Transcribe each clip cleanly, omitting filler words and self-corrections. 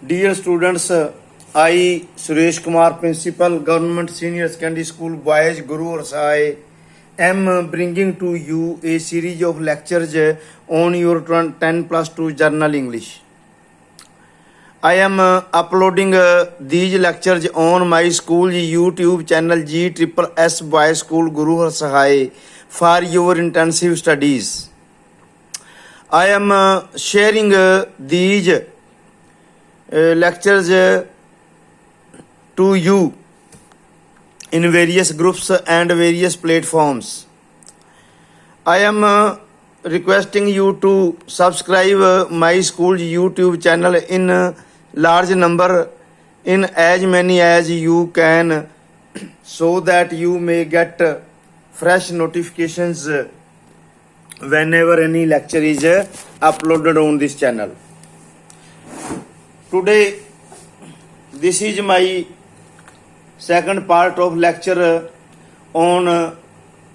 Dear students, I Suresh Kumar, Principal, Government Senior Secondary School, Boys, Guru Arsai, am bringing to you a series of lectures on your 10 plus 2 Journal English. I am uploading these lectures on my school YouTube channel GSSS Boys School Guru Arsai for your intensive studies. I am sharing these lectures to you in various groups and various platforms. I am requesting you to subscribe my school YouTube channel in large number, in as many as you can, so that you may get fresh notifications whenever any lecture is uploaded on this channel. Today, this is my second part of lecture on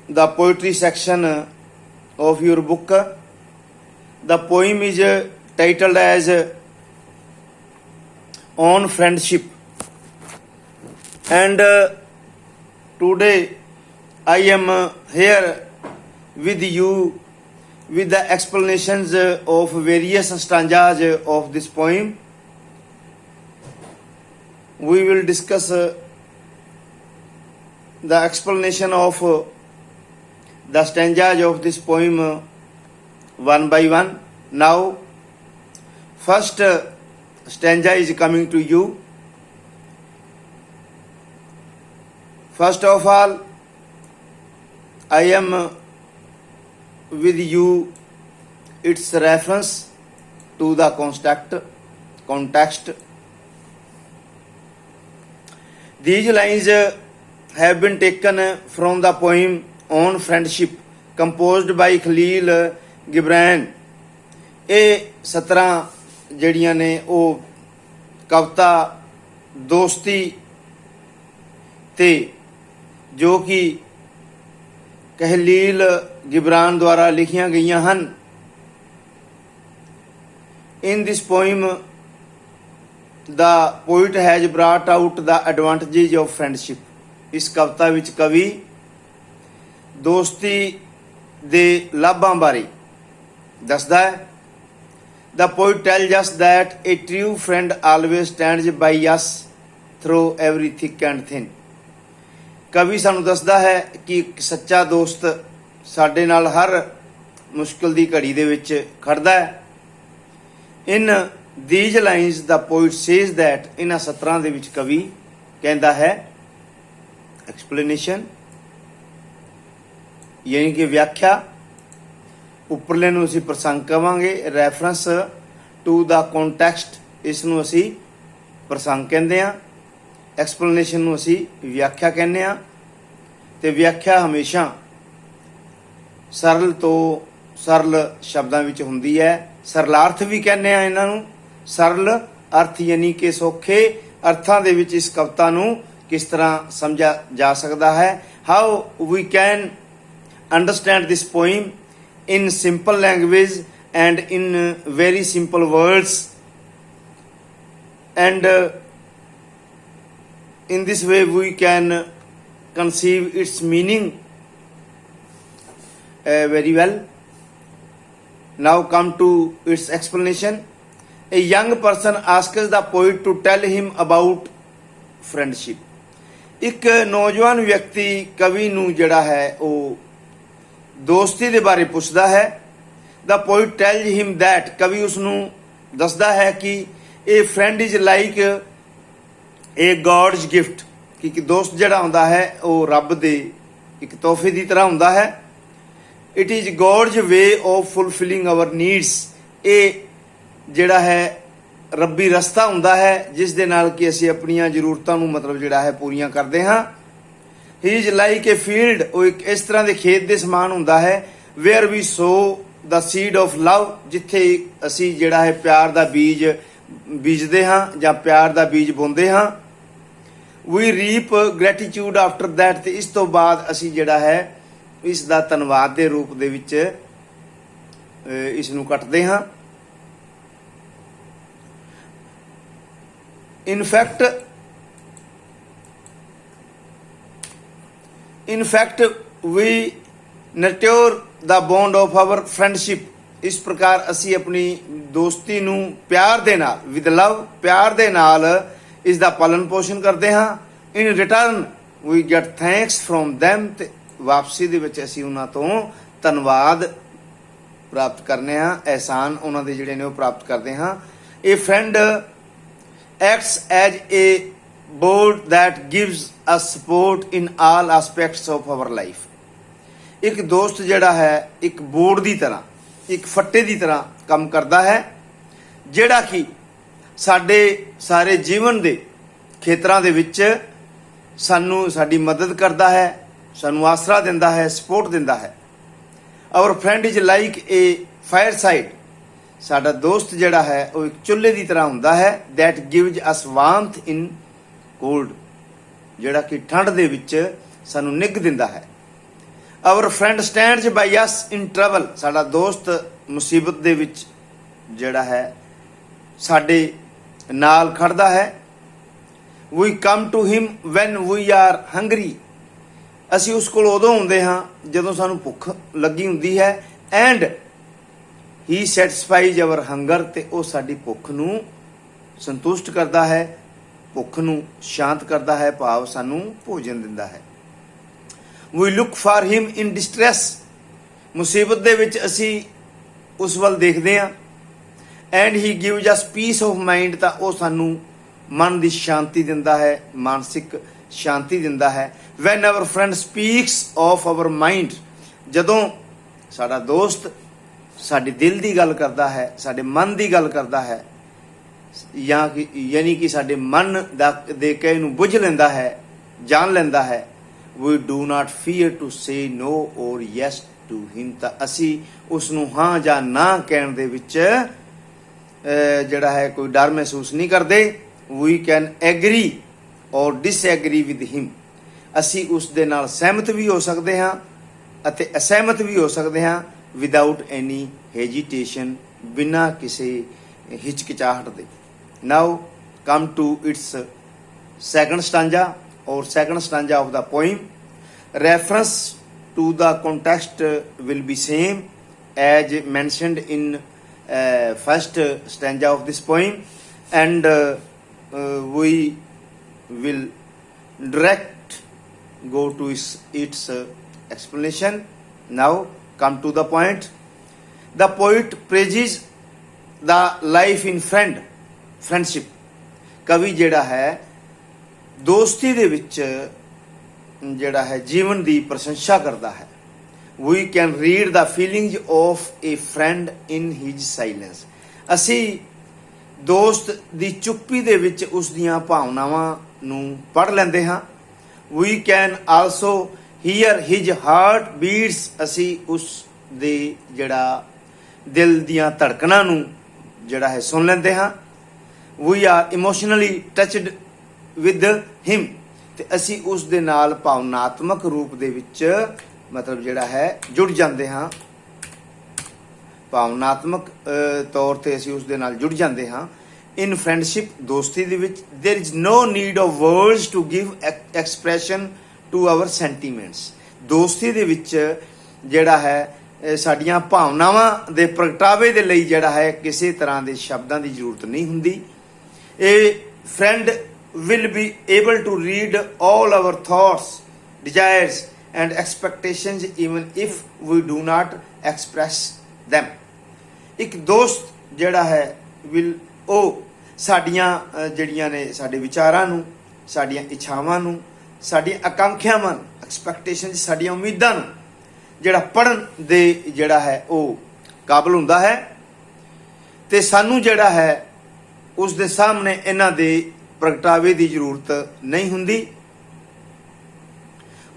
the poetry section of your book. The poem is titled as On Friendship, and today I am here with you with the explanations of various stanzas of this poem. We will discuss the explanation of the stanzas of this poem one by one. Now, first stanza is coming to you. First of all, I am with you its reference to the context. These lines have been taken from the poem On Friendship, composed by Khalil Gibran. ਇਹ 17 ਜਿਹੜੀਆਂ ਨੇ ਉਹ ਕਵਿਤਾ ਦੋਸਤੀ ਤੇ ਜੋ ਕਿ ਖਲੀਲ ਗਿਬਰਾਨ ਦੁਆਰਾ ਲਿਖੀਆਂ ਗਈਆਂ ਹਨ. In this poem, the poet has brought out the advantages of friendship. ਇਸ ਕਵਿਤਾ ਵਿੱਚ ਕਵੀ ਦੋਸਤੀ ਦੇ ਲਾਭਾਂ ਬਾਰੇ ਦੱਸਦਾ ਹੈ. The poet tells us that a true friend always stands by us through every thick and thin. ਕਵੀ ਸਾਨੂੰ ਦੱਸਦਾ ਹੈ ਕਿ ਇੱਕ ਸੱਚਾ ਦੋਸਤ ਸਾਡੇ ਨਾਲ ਹਰ ਮੁਸ਼ਕਿਲ ਦੀ ਘੜੀ ਦੇ ਵਿੱਚ ਖੜਦਾ ਹੈ. In these lines, the poet says that ਇਹਨਾਂ 17 ਦੇ ਵਿੱਚ ਕਵੀ ਕਹਿੰਦਾ ਹੈ explanation ਯਾਨੀ ਕਿ ਵਿਆਖਿਆ. ਉੱਪਰਲੇ ਨੂੰ ਅਸੀਂ ਪ੍ਰਸੰਗ ਕਵਾਂਗੇ. ਰੈਫਰੈਂਸ ਟੂ ਦਾ ਕੰਟੈਕਸਟ, ਇਸ ਨੂੰ ਅਸੀਂ ਪ੍ਰਸੰਗ ਕਹਿੰਦੇ ਆ. ਐਕਸਪਲੇਨੇਸ਼ਨ ਨੂੰ ਅਸੀਂ ਵਿਆਖਿਆ ਕਹਿੰਦੇ ਆ. ਤੇ ਵਿਆਖਿਆ ਹਮੇਸ਼ਾ ਸਰਲ ਤੋਂ ਸਰਲ ਸ਼ਬਦਾਂ ਵਿੱਚ ਹੁੰਦੀ ਹੈ. ਸਰਲਾਰਥ ਵੀ ਕਹਿੰਦੇ ਆ ਇਹਨਾਂ ਨੂੰ. ਸਰਲ ਅਰਥ ਯਾਨੀ ਕਿ ਸੌਖੇ ਅਰਥਾਂ ਦੇ ਵਿੱਚ ਇਸ ਕਵਿਤਾ ਨੂੰ ਕਿਸ ਤਰ੍ਹਾਂ ਸਮਝਿਆ ਜਾ ਸਕਦਾ ਹੈ. How we can understand this poem in simple language and in very simple words, and in this way we can conceive its meaning very well. Now come to its explanation. A young person asks the poet to tell him about friendship. ਇੱਕ ਨੌਜਵਾਨ ਵਿਅਕਤੀ ਕਵੀ ਨੂੰ ਜਿਹੜਾ ਹੈ ਉਹ ਦੋਸਤੀ ਦੇ ਬਾਰੇ ਪੁੱਛਦਾ ਹੈ. The poet tells him that, ਕਵੀ ਉਸ ਨੂੰ ਦੱਸਦਾ ਹੈ ਕਿ ਇਹ friend is like a God's gift, ਕਿ ਦੋਸਤ ਜਿਹੜਾ ਹੁੰਦਾ ਹੈ ਉਹ ਰੱਬ ਦੇ ਇੱਕ ਤੋਹਫੇ ਦੀ ਤਰ੍ਹਾਂ ਹੁੰਦਾ ਹੈ. It is God's way of fulfilling our needs. ਇਹ ਜਿਹੜਾ ਹੈ ਰੱਬੀ ਰਸਤਾ ਹੁੰਦਾ ਹੈ ਜਿਸ ਦੇ ਨਾਲ ਕਿ ਅਸੀਂ ਆਪਣੀਆਂ ਜ਼ਰੂਰਤਾਂ ਨੂੰ ਮਤਲਬ ਜਿਹੜਾ ਹੈ ਪੂਰੀਆਂ ਕਰਦੇ ਹਾਂ. He is like a field, ਉਹ ਇੱਕ ਇਸ ਤਰ੍ਹਾਂ ਦੇ ਖੇਤ ਦੇ ਸਮਾਨ ਹੁੰਦਾ ਹੈ. Where we sow the seed of love, ਜਿੱਥੇ ਅਸੀਂ ਜਿਹੜਾ ਹੈ ਪਿਆਰ ਦਾ ਬੀਜ ਬੀਜਦੇ ਹਾਂ ਜਾਂ ਪਿਆਰ ਦਾ ਬੀਜ ਬੋਂਦੇ ਹਾਂ. We reap gratitude after that, ਤੇ ਇਸ ਤੋਂ ਬਾਅਦ ਅਸੀਂ ਜਿਹੜਾ ਹੈ ਇਸ ਦਾ ਧੰਨਵਾਦ ਦੇ ਰੂਪ ਦੇ ਵਿੱਚ ਇਸ ਨੂੰ ਕੱਟਦੇ ਹਾਂ. In fact, we nurture the bond of our friendship. ਇਸ ਪ੍ਰਕਾਰ ਅਸੀਂ ਆਪਣੀ ਦੋਸਤੀ ਨੂੰ ਪਿਆਰ ਦੇ ਨਾਲ, ਵਿਦ ਲਵ, ਪਿਆਰ ਦੇ ਨਾਲ ਇਸ ਦਾ ਪਾਲਣ ਪੋਸ਼ਣ ਕਰਦੇ ਹਾਂ. In return we get thanks from them, ਤੇ ਵਾਪਸੀ ਦੇ ਵਿੱਚ ਅਸੀਂ ਉਹਨਾਂ ਤੋਂ ਧੰਨਵਾਦ ਪ੍ਰਾਪਤ ਕਰਨੇ ਹਾਂ, ਅਹਿਸਾਨ ਉਹਨਾਂ ਦੇ ਜਿਹੜੇ ਨੇ ਉਹ ਪ੍ਰਾਪਤ ਕਰਦੇ ਹਾਂ. ਇਹ friend acts as a board that gives us support in all aspects of our life. ਇੱਕ ਦੋਸਤ ਜਿਹੜਾ ਹੈ ਇੱਕ ਬੋਰਡ ਦੀ ਤਰ੍ਹਾਂ, ਇੱਕ ਫੱਟੇ ਦੀ ਤਰ੍ਹਾਂ ਕੰਮ ਕਰਦਾ ਹੈ, ਜਿਹੜਾ ਕਿ ਸਾਡੇ ਸਾਰੇ ਜੀਵਨ ਦੇ ਖੇਤਰਾਂ ਦੇ ਵਿੱਚ ਸਾਨੂੰ ਸਾਡੀ ਮਦਦ ਕਰਦਾ ਹੈ, ਸਾਨੂੰ ਆਸਰਾ ਦਿੰਦਾ ਹੈ, ਸਪੋਰਟ ਦਿੰਦਾ ਹੈ. Our friend is like A fire side. ਸਾਡਾ ਦੋਸਤ ਜਿਹੜਾ ਹੈ ਉਹ ਇੱਕ ਚੁੱਲ੍ਹੇ ਦੀ ਤਰ੍ਹਾਂ ਹੁੰਦਾ ਹੈ. That gives us warmth in cold, ਜਿਹੜਾ ਕਿ ਠੰਡ ਦੇ ਵਿੱਚ ਸਾਨੂੰ ਨਿੱਘ ਦਿੰਦਾ ਹੈ. Our friend stands by us in trouble. ਸਾਡਾ ਦੋਸਤ ਮੁਸੀਬਤ ਦੇ ਵਿੱਚ ਜਿਹੜਾ ਹੈ ਸਾਡੇ ਨਾਲ ਖੜਦਾ ਹੈ. We come to him when we are hungry. ਅਸੀਂ ਉਸ ਕੋਲ ਉਦੋਂ ਆਉਂਦੇ ਹਾਂ ਜਦੋਂ ਸਾਨੂੰ ਭੁੱਖ ਲੱਗੀ ਹੁੰਦੀ ਹੈ. ਐਂਡ ਹੀ ਸੈਟਿਸਫਾਈਜ਼ ਆਵਰ ਹੰਗਰ, ਤੇ ਉਹ ਸਾਡੀ ਭੁੱਖ ਨੂੰ ਸੰਤੁਸ਼ਟ ਕਰਦਾ ਹੈ, ਭੁੱਖ ਨੂੰ ਸ਼ਾਂਤ ਕਰਦਾ ਹੈ, ਭਾਵ ਸਾਨੂੰ ਭੋਜਨ ਦਿੰਦਾ ਹੈ. We look for him in distress. ਮੁਸੀਬਤ ਦੇ ਵਿੱਚ ਅਸੀਂ ਉਸ ਵੱਲ ਦੇਖਦੇ ਹਾਂ. And he gives us peace of mind, ਤਾਂ ਉਹ ਸਾਨੂੰ ਮਨ ਦੀ ਸ਼ਾਂਤੀ ਦਿੰਦਾ ਹੈ, ਮਾਨਸਿਕ ਸ਼ਾਂਤੀ ਦਿੰਦਾ ਹੈ. When our friend speaks of our mind. ਜਦੋਂ ਸਾਡਾ ਦੋਸਤ ਸਾਡੇ ਦਿਲ ਦੀ ਗੱਲ ਕਰਦਾ ਹੈ, ਸਾਡੇ ਮਨ ਦੀ ਗੱਲ ਕਰਦਾ ਹੈ, ਯਾਨੀ ਕਿ ਸਾਡੇ ਮਨ ਦੇ ਕਹੇ ਨੂੰ ਬੁੱਝ ਲੈਂਦਾ ਹੈ, ਜਾਣ ਲੈਂਦਾ ਹੈ. We do not fear to say no or yes to him. ਤਾਂ ਅਸੀਂ ਉਸ ਨੂੰ ਹਾਂ ਜਾਂ ਨਾ ਕਹਿਣ ਦੇ ਵਿੱਚ ਜਿਹੜਾ ਹੈ ਕੋਈ ਡਰ ਮਹਿਸੂਸ ਨਹੀਂ ਕਰਦੇ. ਵੀ ਕੈਨ ਐਗਰੀ ਔਰ ਡਿਸਐਗਰੀ ਵਿਦ ਹਿਮ. ਅਸੀਂ ਉਸ ਦੇ ਨਾਲ ਸਹਿਮਤ ਵੀ ਹੋ ਸਕਦੇ ਹਾਂ ਅਤੇ ਅਸਹਿਮਤ ਵੀ ਹੋ ਸਕਦੇ ਹਾਂ. ਵਿਦਾਊਟ ਐਨੀ ਹੈਜੀਟੇਸ਼ਨ, ਬਿਨਾਂ ਕਿਸੇ ਹਿਚਕਿਚਾਹਟ ਦੇ. Now come to its second stanza or second stanza of the poem. Reference to the context will be same as mentioned in first stanza of this poem, and we will direct go to its explanation. Now come to the point. The poet praises the life in friendship. ਕਵੀ ਜਿਹੜਾ ਹੈ ਦੋਸਤੀ ਦੇ ਵਿੱਚ ਜਿਹੜਾ ਹੈ ਜੀਵਨ ਦੀ ਪ੍ਰਸ਼ੰਸਾ ਕਰਦਾ ਹੈ. We can read the feelings of a friend in his silence. ਅਸੀਂ ਦੋਸਤ ਦੀ ਚੁੱਪੀ ਦੇ ਵਿੱਚ ਉਸ ਦੀਆਂ ਭਾਵਨਾਵਾਂ ਨੂੰ ਪੜ੍ਹ ਲੈਂਦੇ ਹਾਂ. We can also hear his heartbeats. ਅਸੀਂ ਉਸ ਦੇ ਜਿਹੜਾ ਦਿਲ ਦੀਆਂ ਧੜਕਣਾਂ ਨੂੰ ਜਿਹੜਾ ਹੈ ਸੁਣ ਲੈਂਦੇ ਹਾਂ. We are emotionally touched with him. ਤੇ ਅਸੀਂ ਉਸ ਦੇ ਨਾਲ ਭਾਵਨਾਤਮਕ ਰੂਪ ਦੇ ਵਿੱਚ ਮਤਲਬ ਜਿਹੜਾ ਹੈ ਜੁੜ ਜਾਂਦੇ ਹਾਂ. ਭਾਵਨਾਤਮਕ ਤੌਰ ਤੇ ਅਸੀਂ ਉਸ ਦੇ ਨਾਲ ਜੁੜ ਜਾਂਦੇ ਹਾਂ. ਇਨ ਫਰੈਂਡਸ਼ਿਪ, ਦੋਸਤੀ ਦੇ ਵਿੱਚ, there is no need of words to give expression to our sentiments. ਦੋਸਤੀ ਦੇ ਵਿੱਚ ਜਿਹੜਾ ਹੈ ਸਾਡੀਆਂ ਭਾਵਨਾਵਾਂ ਦੇ ਪ੍ਰਗਟਾਵੇ ਦੇ ਲਈ ਜਿਹੜਾ ਹੈ ਕਿਸੇ ਤਰ੍ਹਾਂ ਦੇ ਸ਼ਬਦਾਂ ਦੀ ਜ਼ਰੂਰਤ ਨਹੀਂ ਹੁੰਦੀ. ਇਹ friend will be able to read all our thoughts, desires and expectations even if we do not express them. ਇੱਕ ਦੋਸਤ ਜਿਹੜਾ ਹੈ ਉਹ ਸਾਡੀਆਂ ਜਿਹੜੀਆਂ ਨੇ ਸਾਡੇ ਵਿਚਾਰਾਂ ਨੂੰ, ਸਾਡੀਆਂ ਇੱਛਾਵਾਂ ਨੂੰ, ਸਾਡੀਆਂ ਆਕਾਂਖਿਆਵਾਂ ਨੂੰ, ਐਕਸਪੈਕਟੇਸ਼ਨ, ਸਾਡੀਆਂ ਉਮੀਦਾਂ ਨੂੰ ਜਿਹੜਾ ਪੜ੍ਹਨ ਦੇ ਜਿਹੜਾ ਹੈ ਉਹ ਕਾਬਲ ਹੁੰਦਾ ਹੈ. ਤੇ ਸਾਨੂੰ ਜਿਹੜਾ ਹੈ ਉਸ ਦੇ ਸਾਹਮਣੇ ਇਹਨਾਂ ਦੇ ਪ੍ਰਗਟਾਵੇ ਦੀ ਜ਼ਰੂਰਤ ਨਹੀਂ ਹੁੰਦੀ.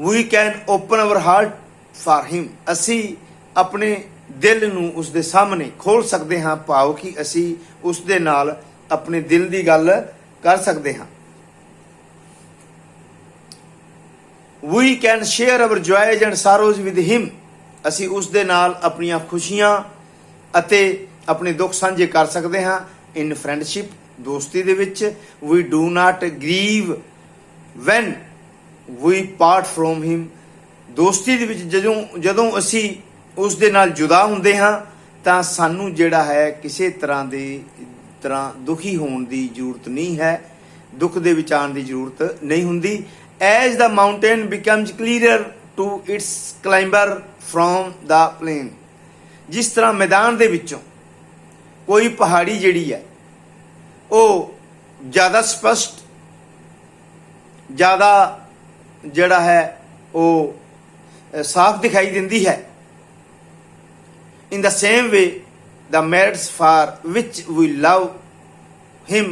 We can open our heart for him. ਅਸੀਂ ਆਪਣੇ ਦਿਲ ਨੂੰ ਉਸ ਦੇ ਸਾਹਮਣੇ ਖੋਲ ਸਕਦੇ ਹਾਂ, ਭਾਵ ਕਿ ਅਸੀਂ ਉਸ ਦੇ ਨਾਲ ਆਪਣੇ ਦਿਲ ਦੀ ਗੱਲ ਕਰ ਸਕਦੇ ਹਾਂ. We can share our joys and sorrows with him. ਅਸੀਂ ਉਸ ਦੇ ਨਾਲ ਆਪਣੀਆਂ ਖੁਸ਼ੀਆਂ ਅਤੇ ਆਪਣੇ ਦੁੱਖ ਸਾਂਝੇ ਕਰ ਸਕਦੇ ਹਾਂ. ਇਨ ਫਰੈਂਡਸ਼ਿਪ, ਦੋਸਤੀ ਦੇ ਵਿੱਚ। We do not grieve when we part from him, ਦੋਸਤੀ ਦੇ ਵਿੱਚ ਜਦੋਂ ਅਸੀਂ ਉਸ ਦੇ ਨਾਲ ਜੁਦਾ ਹੁੰਦੇ ਹਾਂ ਤਾਂ ਸਾਨੂੰ ਜਿਹੜਾ ਹੈ ਕਿਸੇ ਤਰ੍ਹਾਂ ਦੁਖੀ ਹੋਣ ਦੀ ਜ਼ਰੂਰਤ ਨਹੀਂ ਹੈ, ਦੁੱਖ ਦੇ ਵਿੱਚ ਆਉਣ ਦੀ ਜ਼ਰੂਰਤ ਨਹੀਂ ਹੁੰਦੀ। As the mountain becomes clear to its climber from the plain, ਜਿਸ ਤਰ੍ਹਾਂ ਮੈਦਾਨ ਦੇ ਵਿੱਚੋਂ ਕੋਈ ਪਹਾੜੀ ਜਿਹੜੀ ਹੈ ਉਹ ਜ਼ਿਆਦਾ ਸਪਸ਼ਟ, ਜ਼ਿਆਦਾ ਜਿਹੜਾ ਹੈ ਉਹ ਸਾਫ਼ ਦਿਖਾਈ ਦਿੰਦੀ ਹੈ। In the same way, the merits for which we love him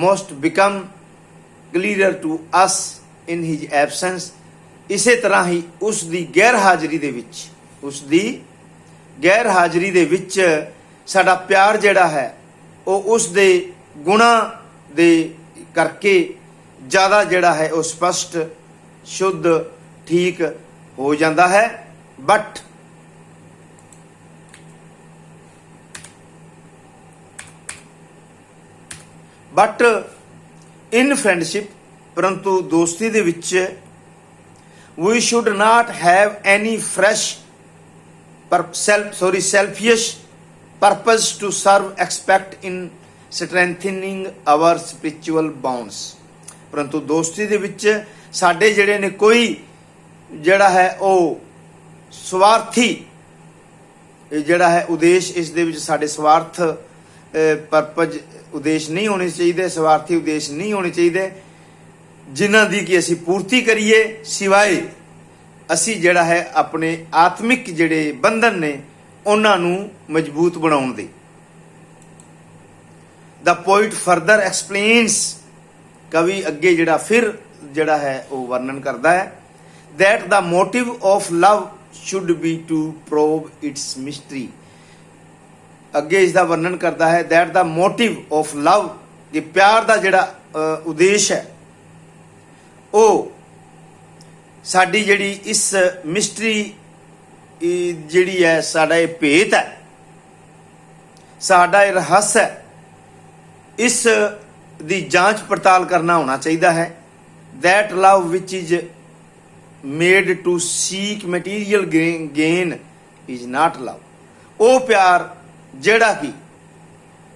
most become clearer to us in his absence. ਇਸੇ ਤਰ੍ਹਾਂ ਹੀ ਉਸ ਦੀ ਗੈਰ ਹਾਜ਼ਰੀ ਦੇ ਵਿੱਚ ਸਾਡਾ ਪਿਆਰ ਜਿਹੜਾ ਹੈ ਉਹ ਉਸ ਦੇ ਗੁਣਾਂ ਦੇ ਕਰਕੇ ਜ਼ਿਆਦਾ ਜਿਹੜਾ ਹੈ ਉਹ ਸਪਸ਼ਟ, ਸ਼ੁੱਧ, ਠੀਕ ਹੋ ਜਾਂਦਾ ਹੈ। ਬਟ ਇਨ ਫਰੈਂਡਸ਼ਿਪ, ਪਰੰਤੂ ਦੋਸਤੀ ਦੇ ਵਿੱਚ we should not have any selfish purpose to serve expect in strengthening our spiritual bonds. ਪਰੰਤੂ ਦੋਸਤੀ ਦੇ ਵਿੱਚ ਸਾਡੇ ਜਿਹੜੇ ਨੇ ਕੋਈ ਜਿਹੜਾ ਹੈ ਉਹ ਸਵਾਰਥੀ ਜਿਹੜਾ ਹੈ ਉਦੇਸ਼, ਇਸ ਦੇ ਵਿੱਚ ਸਾਡੇ ਸਵਾਰਥ ਪਰਪਸ ਉਦੇਸ਼ ਨਹੀਂ ਹੋਣੇ ਚਾਹੀਦੇ, ਸਵਾਰਥੀ ਉਦੇਸ਼ ਨਹੀਂ ਹੋਣੇ ਚਾਹੀਦੇ ਜਿਨ੍ਹਾਂ ਦੀ ਕਿ ਅਸੀਂ ਪੂਰਤੀ ਕਰੀਏ, ਸਿਵਾਏ ਅਸੀਂ ਜਿਹੜਾ ਹੈ ਆਪਣੇ ਆਤਮਿਕ ਜਿਹੜੇ ਬੰਧਨ ਨੇ ਉਹਨਾਂ ਨੂੰ ਮਜ਼ਬੂਤ ਬਣਾਉਣ ਦੇ। The poet further explains, ਕਵੀ ਅੱਗੇ ਜਿਹੜਾ ਹੈ ਉਹ ਵਰਣਨ ਕਰਦਾ ਹੈ that the motive of love should be to probe its mystery. ਅੱਗੇ ਇਸ ਦਾ ਵਰਣਨ ਕਰਦਾ ਹੈ that the motive of love, ਕਿ ਪਿਆਰ ਦਾ ਜਿਹੜਾ ਉਦੇਸ਼ ਹੈ ਉਹ ਸਾਡੀ ਜਿਹੜੀ ਇਸ ਮਿਸਟਰੀ ਜਿਹੜੀ ਹੈ, ਸਾਡਾ ਇਹ ਭੇਤ ਹੈ, ਸਾਡਾ ਇਹ ਰਹੱਸ ਹੈ, ਇਸ ਦੀ ਜਾਂਚ ਪੜਤਾਲ ਕਰਨਾ ਹੋਣਾ ਚਾਹੀਦਾ ਹੈ। that love which is made to seek material gain is not love. ਉਹ ਪਿਆਰ ਜਿਹੜਾ ਕਿ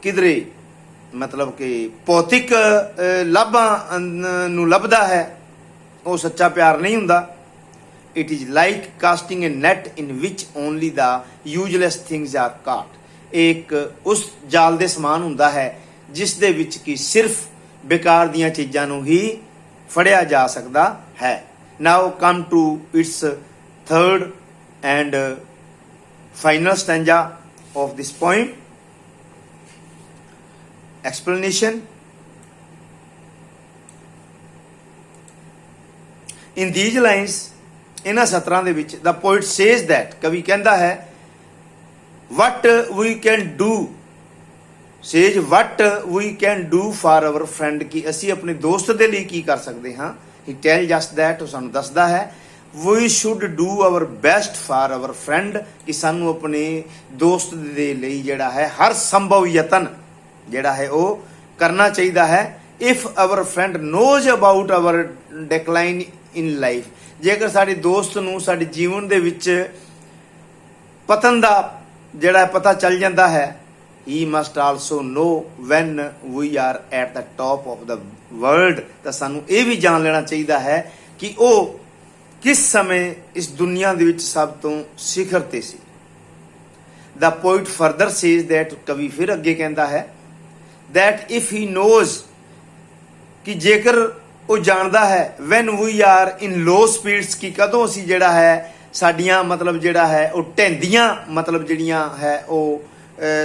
ਕਿਧਰੇ ਮਤਲਬ ਕਿ ਭੌਤਿਕ ਲਾਭਾਂ ਨੂੰ ਲੱਭਦਾ ਹੈ ਉਹ ਸੱਚਾ ਪਿਆਰ ਨਹੀਂ ਹੁੰਦਾ। It is like casting a net in which only the useless things are caught. ਇੱਕ ਉਸ ਜਾਲ ਦੇ ਸਮਾਨ ਹੁੰਦਾ ਹੈ ਜਿਸ ਦੇ ਵਿੱਚ ਕਿ ਸਿਰਫ ਬੇਕਾਰ ਦੀਆਂ ਚੀਜ਼ਾਂ ਨੂੰ ਹੀ ਫੜਿਆ ਜਾ ਸਕਦਾ ਹੈ। Now come to its third and final stanza of this poem. Explanation. In these lines, ਇਹਨਾਂ ਸਤਰਾਂ ਦੇ ਵਿੱਚ the poet says that, ਕਵੀ ਕਹਿੰਦਾ ਹੈ what we can do for our friend, ਕਿ ਅਸੀਂ ਆਪਣੇ ਦੋਸਤ ਦੇ ਲਈ ਕੀ ਕਰ ਸਕਦੇ ਹਾਂ। he tells us that, ਉਹ ਸਾਨੂੰ ਦੱਸਦਾ ਹੈ we should do our best for our friend, ਕਿ ਸਾਨੂੰ ਆਪਣੇ ਦੋਸਤ ਦੇ ਲਈ ਜਿਹੜਾ ਹੈ ਹਰ ਸੰਭਵ ਯਤਨ ਜਿਹੜਾ ਹੈ ਉਹ ਕਰਨਾ ਚਾਹੀਦਾ ਹੈ। if our friend knows about our decline in life, ਜੇਕਰ ਸਾਡੇ ਦੋਸਤ ਨੂੰ ਸਾਡੇ ਜੀਵਨ ਦੇ ਵਿੱਚ ਪਤਨ ਦਾ ਜਿਹੜਾ ਪਤਾ ਚੱਲ ਜਾਂਦਾ ਹੈ, he must also know when we are at the top of the world, ਤਾਂ ਸਾਨੂੰ ਇਹ ਵੀ ਜਾਣ ਲੈਣਾ ਚਾਹੀਦਾ ਹੈ ਕਿ ਉਹ ਕਿਸ ਸਮੇਂ ਇਸ ਦੁਨੀਆ ਦੇ ਵਿੱਚ ਸਭ ਤੋਂ ਸਿਖਰ ਤੇ ਸੀ। The poet further says that, ਕਵੀ ਫਿਰ ਅੱਗੇ ਕਹਿੰਦਾ ਹੈ that if he knows, ਕਿ ਜੇਕਰ ਉਹ ਜਾਣਦਾ ਹੈ when we are in low spirits, ਕਿ ਕਦੋਂ ਅਸੀਂ ਜਿਹੜਾ ਹੈ ਸਾਡੀਆਂ ਮਤਲਬ ਜਿਹੜਾ ਹੈ ਉਹ ਢਹਿੰਦੀਆਂ ਮਤਲਬ ਜਿਹੜੀਆਂ ਹੈ ਉਹ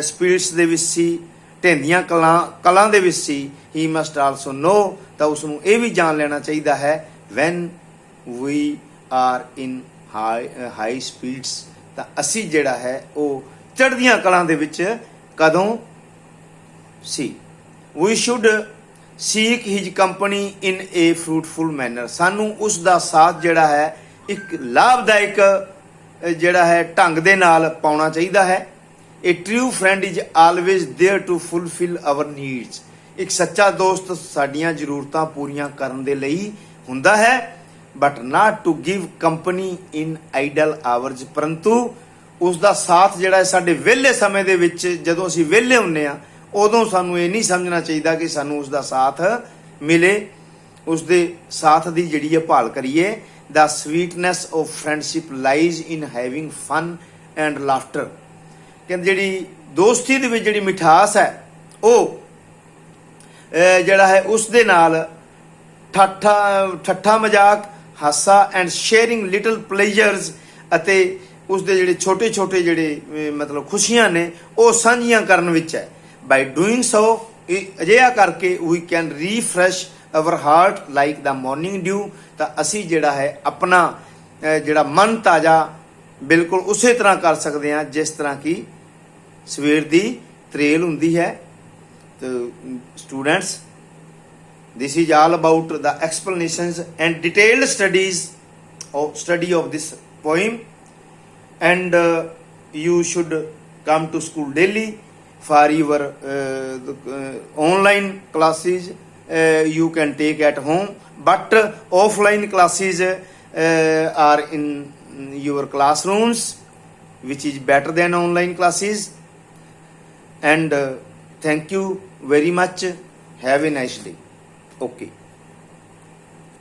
ਸਪਿਰਿਟਸ ਦੇ ਵਿੱਚ ਸੀ, ਢਹਿੰਦੀਆਂ ਕਲਾਂ ਦੇ ਵਿੱਚ ਸੀ। he must also know, ਤਾਂ ਉਸ ਨੂੰ ਇਹ ਵੀ ਜਾਣ ਲੈਣਾ ਚਾਹੀਦਾ ਹੈ when we are in high spirits, ਤਾਂ ਅਸੀਂ ਜਿਹੜਾ ਹੈ ਉਹ ਚੜ੍ਹਦੀਆਂ ਕਲਾਂ ਦੇ ਵਿੱਚ ਕਦੋਂ ਸੀ। we should seek his company in a fruitful manner, ਸਾਨੂੰ ਉਸ ਦਾ ਸਾਥ ਜਿਹੜਾ ਹੈ ਇੱਕ ਲਾਭਦਾਇਕ ਜਿਹੜਾ ਹੈ ਢੰਗ ਦੇ ਨਾਲ ਪਾਉਣਾ ਚਾਹੀਦਾ ਹੈ। A true friend is always there to fulfill our needs. ਇੱਕ ਸੱਚਾ ਦੋਸਤ ਸਾਡੀਆਂ ਜ਼ਰੂਰਤਾਂ ਪੂਰੀਆਂ ਕਰਨ ਦੇ ਲਈ ਹੁੰਦਾ ਹੈ, but not to give company in idle hours. ਪਰੰਤੂ ਉਸ ਦਾ ਸਾਥ ਜਿਹੜਾ ਹੈ ਸਾਡੇ ਵਿਹਲੇ ਸਮੇਂ ਦੇ ਵਿੱਚ, ਜਦੋਂ ਅਸੀਂ ਵਿਹਲੇ ਹੁੰਦੇ ਆ, ਉਦੋਂ ਸਾਨੂੰ ਇਹ ਨਹੀਂ ਸਮਝਣਾ ਚਾਹੀਦਾ ਕਿ ਸਾਨੂੰ ਉਸ ਦਾ ਸਾਥ ਮਿਲੇ। ਉਸ ਦੇ ਸਾਥ ਦੀ ਜਿਹੜੀ ਹੈ ਭਾਲ ਕਰੀਏ। The sweetness of friendship lies in having fun and laughter। ਕਹਿੰਦੇ ਜਿਹੜੀ ਦੋਸਤੀ ਦੇ ਵਿੱਚ ਜਿਹੜੀ ਮਿਠਾਸ ਹੈ ਉਹ ਜਿਹੜਾ ਹੈ ਉਸ ਦੇ ਨਾਲ ਠੱਠਾ ਮਜ਼ਾਕ, ਹਾਸਾ ਐਂਡ ਸ਼ੇਅਰਿੰਗ ਲਿਟਲ ਪਲੇਜਰਸ, ਅਤੇ ਉਸ ਦੇ ਜਿਹੜੇ ਛੋਟੇ ਛੋਟੇ ਜਿਹੜੇ ਮਤਲਬ ਖੁਸ਼ੀਆਂ ਨੇ ਉਹ ਸਾਂਝੀਆਂ ਕਰਨ ਵਿੱਚ ਹੈ। ਬਾਈ ਡੂਇੰਗ ਸੋ, ਅਜਿਹਾ ਕਰਕੇ we can refresh our heart like the morning dew. ਤਾਂ ਅਸੀਂ ਜਿਹੜਾ ਹੈ ਆਪਣਾ ਜਿਹੜਾ ਮਨ ਤਾਜ਼ਾ ਬਿਲਕੁਲ ਉਸੇ ਤਰ੍ਹਾਂ ਕਰ ਸਕਦੇ ਹਾਂ ਜਿਸ ਤਰ੍ਹਾਂ ਕਿ ਸਵੇਰ ਦੀ ਤਰੇਲ ਹੁੰਦੀ ਹੈ। ਤੇ students, this is all about the explanations and detailed study of this poem, and you should come to school daily for your online classes you can take at home, but offline classes are in your classrooms, which is better than online classes. And thank you very much. Have a nice day. Okay.